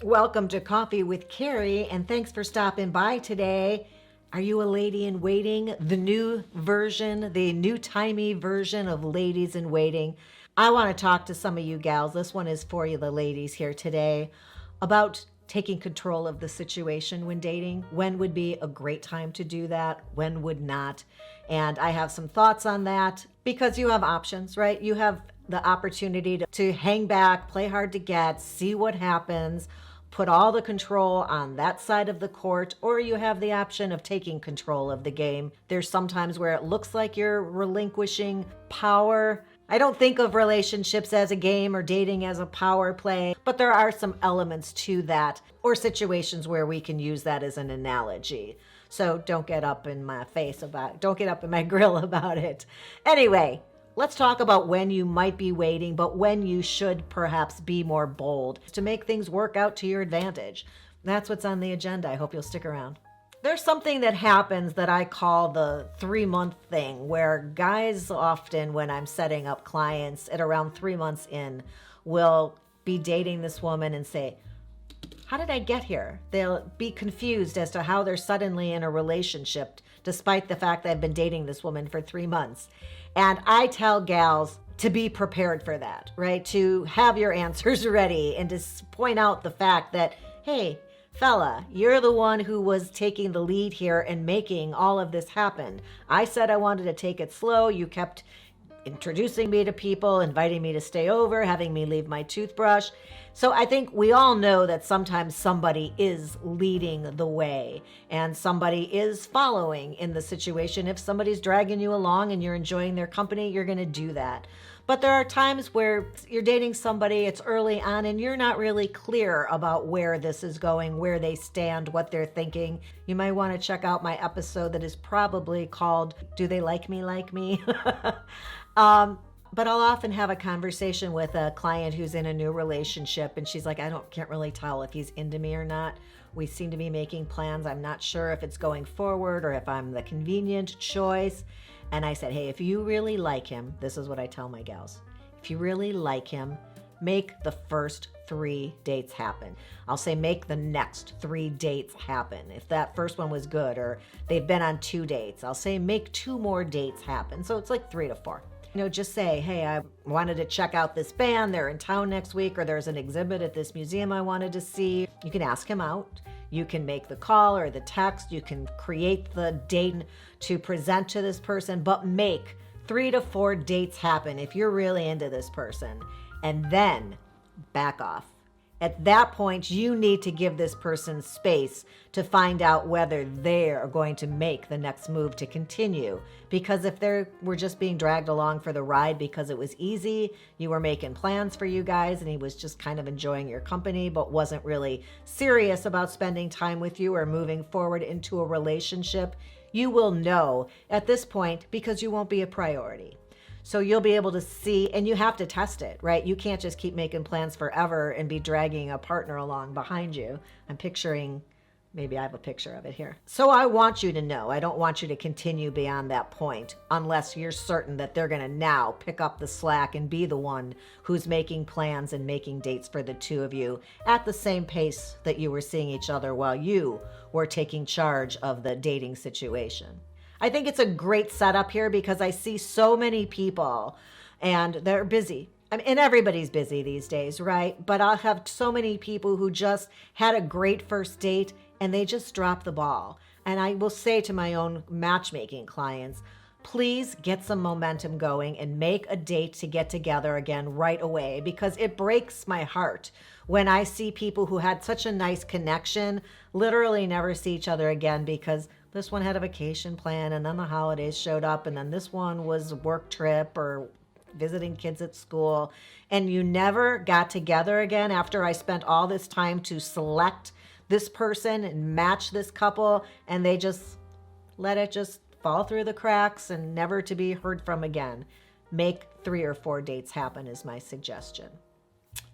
Welcome to Coffee with Carrie, and thanks for stopping by today. Are you a lady in waiting? The new version, the new timey version of ladies in waiting. I want to talk to some of you gals. This one is for you, the ladies here today, about taking control of the situation when dating. When would be a great time to do that? When would not? And I have some thoughts on that because you have options, right? You have the opportunity to hang back, play hard to get, see what happens, put all the control on that side of the court, or you have the option of taking control of the game. There's sometimes where it looks like you're relinquishing power. I don't think of relationships as a game or dating as a power play, but there are some elements to that or situations where we can use that as an analogy. So don't get up in my face don't get up in my grill about it. Anyway, let's talk about when you might be waiting, but when you should perhaps be more bold to make things work out to your advantage. That's what's on the agenda. I hope you'll stick around. There's something that happens that I call the 3-month thing, where guys often, when I'm setting up clients at around 3 months in, will be dating this woman and say, how did I get here? They'll be confused as to how they're suddenly in a relationship, despite the fact that I've been dating this woman for 3 months. And I tell gals to be prepared for that, right? To have your answers ready and to point out the fact that, hey, fella, you're the one who was taking the lead here and making all of this happen. I said I wanted to take it slow. You kept introducing me to people, inviting me to stay over, having me leave my toothbrush. So I think we all know that sometimes somebody is leading the way and somebody is following in the situation. If somebody's dragging you along and you're enjoying their company, you're going to do that. But there are times where you're dating somebody, it's early on, and you're not really clear about where this is going, where they stand, what they're thinking. You might want to check out my episode that is probably called, Do They Like Me Like Me? But I'll often have a conversation with a client who's in a new relationship, and she's like, can't really tell if he's into me or not. We seem to be making plans. I'm not sure if it's going forward or if I'm the convenient choice. And I said, hey, if you really like him, this is what I tell my gals. If you really like him, make the first 3 dates happen. I'll say make the next 3 dates happen. If that first one was good or they've been on 2 dates, I'll say make 2 more dates happen. So it's like 3 to 4. Just say, hey, I wanted to check out this band. They're in town next week, or there's an exhibit at this museum I wanted to see. You can ask him out. You can make the call or the text. You can create the date to present to this person, but make 3 to 4 dates happen if you're really into this person. And then back off. At that point, you need to give this person space to find out whether they are going to make the next move to continue. Because if they were just being dragged along for the ride because it was easy, you were making plans for you guys, and he was just kind of enjoying your company, but wasn't really serious about spending time with you or moving forward into a relationship, you will know at this point because you won't be a priority. So you'll be able to see, and you have to test it, right? You can't just keep making plans forever and be dragging a partner along behind you. I'm picturing, maybe I have a picture of it here. So I want you to know, I don't want you to continue beyond that point unless you're certain that they're going to now pick up the slack and be the one who's making plans and making dates for the two of you at the same pace that you were seeing each other while you were taking charge of the dating situation. I think it's a great setup here because I see so many people and they're busy. And everybody's busy these days, right? But I'll have so many people who just had a great first date and they just dropped the ball. And I will say to my own matchmaking clients, please get some momentum going and make a date to get together again right away, because it breaks my heart when I see people who had such a nice connection literally never see each other again because this one had a vacation plan and then the holidays showed up and then this one was a work trip or visiting kids at school, and you never got together again after I spent all this time to select this person and match this couple, and they just let it just fall through the cracks and never to be heard from again. Make 3 or 4 dates happen is my suggestion.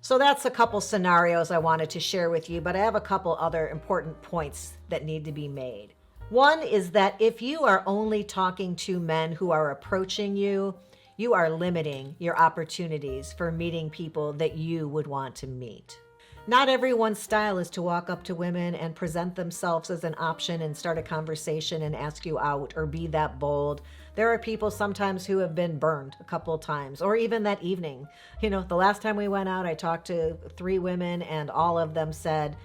So that's a couple scenarios I wanted to share with you, but I have a couple other important points that need to be made. One is that if you are only talking to men who are approaching you, you are limiting your opportunities for meeting people that you would want to meet. Not everyone's style is to walk up to women and present themselves as an option and start a conversation and ask you out or be that bold. There are people sometimes who have been burned a couple of times, or even that evening. The last time we went out, I talked to 3 women and all of them said,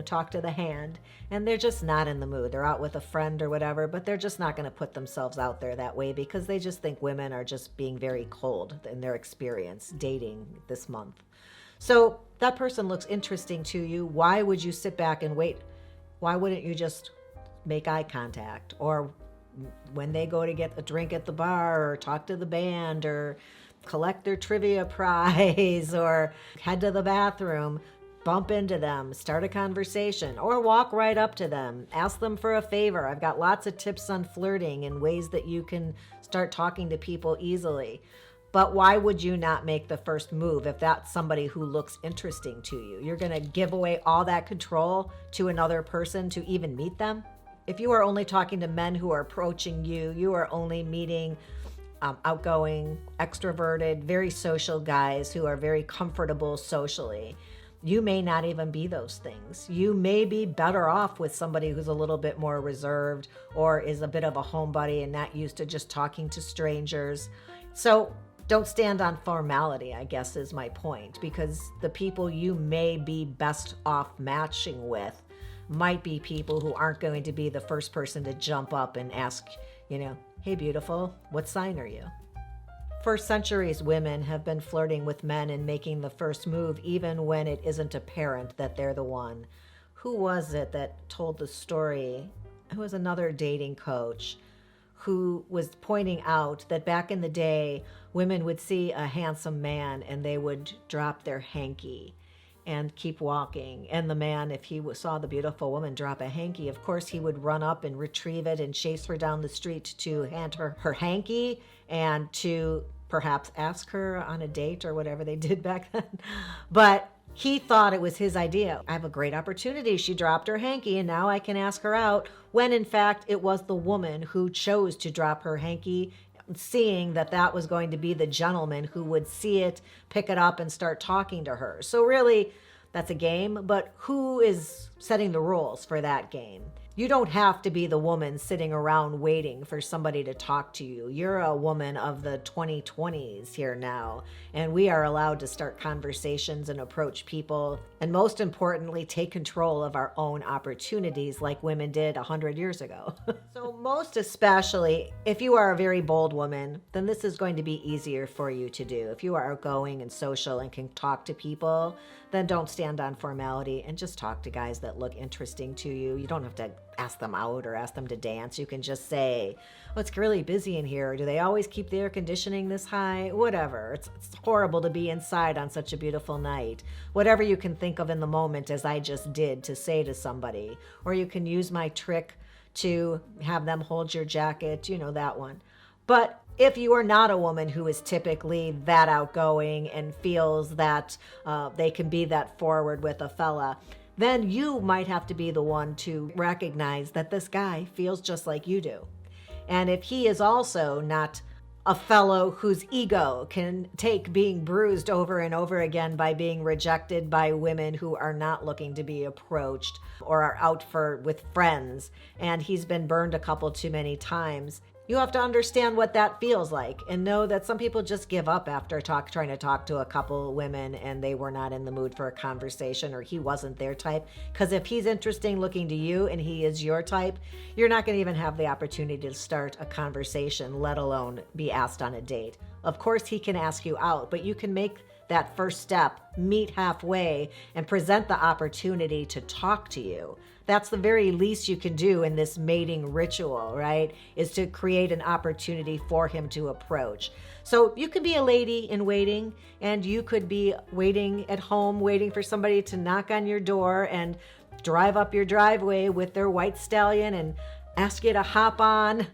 talk to the hand. And they're just not in the mood. They're out with a friend or whatever, but they're just not going to put themselves out there that way because they just think women are just being very cold in their experience dating this month. So that person looks interesting to you. Why would you sit back and wait? Why wouldn't you just make eye contact? Or when they go to get a drink at the bar or talk to the band or collect their trivia prize or head to the bathroom, bump into them, start a conversation, or walk right up to them, ask them for a favor. I've got lots of tips on flirting and ways that you can start talking to people easily. But why would you not make the first move if that's somebody who looks interesting to you? You're going to give away all that control to another person to even meet them? If you are only talking to men who are approaching you, you are only meeting outgoing, extroverted, very social guys who are very comfortable socially. You may not even be those things. You may be better off with somebody who's a little bit more reserved or is a bit of a homebody and not used to just talking to strangers. So don't stand on formality, I guess is my point, because the people you may be best off matching with might be people who aren't going to be the first person to jump up and ask, hey, beautiful, what sign are you? For centuries, women have been flirting with men and making the first move even when it isn't apparent that they're the one. Who was it that told the story? It was another dating coach who was pointing out that back in the day, women would see a handsome man and they would drop their hanky and keep walking. And the man, if he saw the beautiful woman drop a hanky, of course he would run up and retrieve it and chase her down the street to hand her her hanky and to perhaps ask her on a date or whatever they did back then. But he thought it was his idea. I have a great opportunity. She dropped her hanky and now I can ask her out, when in fact it was the woman who chose to drop her hanky, seeing that that was going to be the gentleman who would see it, pick it up, and start talking to her. So really, that's a game, but who is setting the rules for that game? You don't have to be the woman sitting around waiting for somebody to talk to you. You're a woman of the 2020s here now, and we are allowed to start conversations and approach people, and most importantly, take control of our own opportunities like women did 100 years ago. So most especially, if you are a very bold woman, then this is going to be easier for you to do. If you are outgoing and social and can talk to people, then don't stand on formality and just talk to guys that look interesting to you. You don't have to ask them out or ask them to dance. You can just say, oh, it's really busy in here. Do they always keep the air conditioning this high? Whatever. It's horrible to be inside on such a beautiful night. Whatever you can think of in the moment, as I just did, to say to somebody. Or you can use my trick to have them hold your jacket, that one. But if you are not a woman who is typically that outgoing and feels that they can be that forward with a fella, then you might have to be the one to recognize that this guy feels just like you do. And if he is also not a fellow whose ego can take being bruised over and over again by being rejected by women who are not looking to be approached or are out with friends, and he's been burned a couple too many times, you have to understand what that feels like and know that some people just give up after trying to talk to a couple women and they were not in the mood for a conversation or he wasn't their type. Because if he's interesting looking to you and he is your type, you're not going to even have the opportunity to start a conversation, let alone be asked on a date. Of course, he can ask you out, but you can make that first step, meet halfway, and present the opportunity to talk to you. That's the very least you can do in this mating ritual, right? Is to create an opportunity for him to approach. So you could be a lady in waiting, and you could be waiting at home, waiting for somebody to knock on your door and drive up your driveway with their white stallion and ask you to hop on,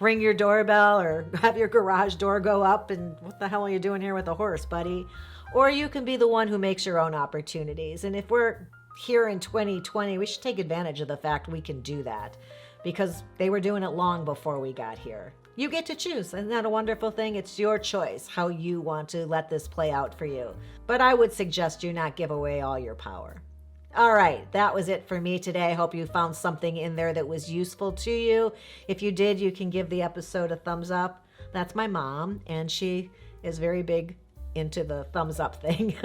ring your doorbell, or have your garage door go up, and what the hell are you doing here with a horse, buddy? Or you can be the one who makes your own opportunities. And if we're here in 2020, we should take advantage of the fact we can do that, because they were doing it long before we got here. You get to choose. Isn't that a wonderful thing? It's your choice how you want to let this play out for you. But I would suggest you not give away all your power. All right, that was it for me today. I hope you found something in there that was useful to you. If you did, you can give the episode a thumbs up. That's my mom, and she is very big into the thumbs up thing.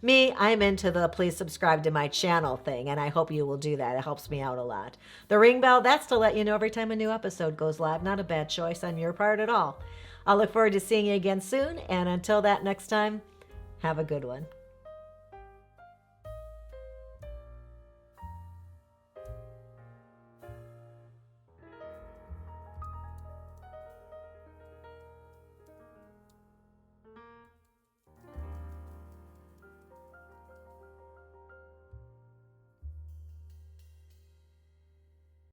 Me, I'm into the please subscribe to my channel thing, and I hope you will do that. It helps me out a lot. The ring bell, that's to let you know every time a new episode goes live. Not a bad choice on your part at all. I'll look forward to seeing you again soon, and until that next time, have a good one.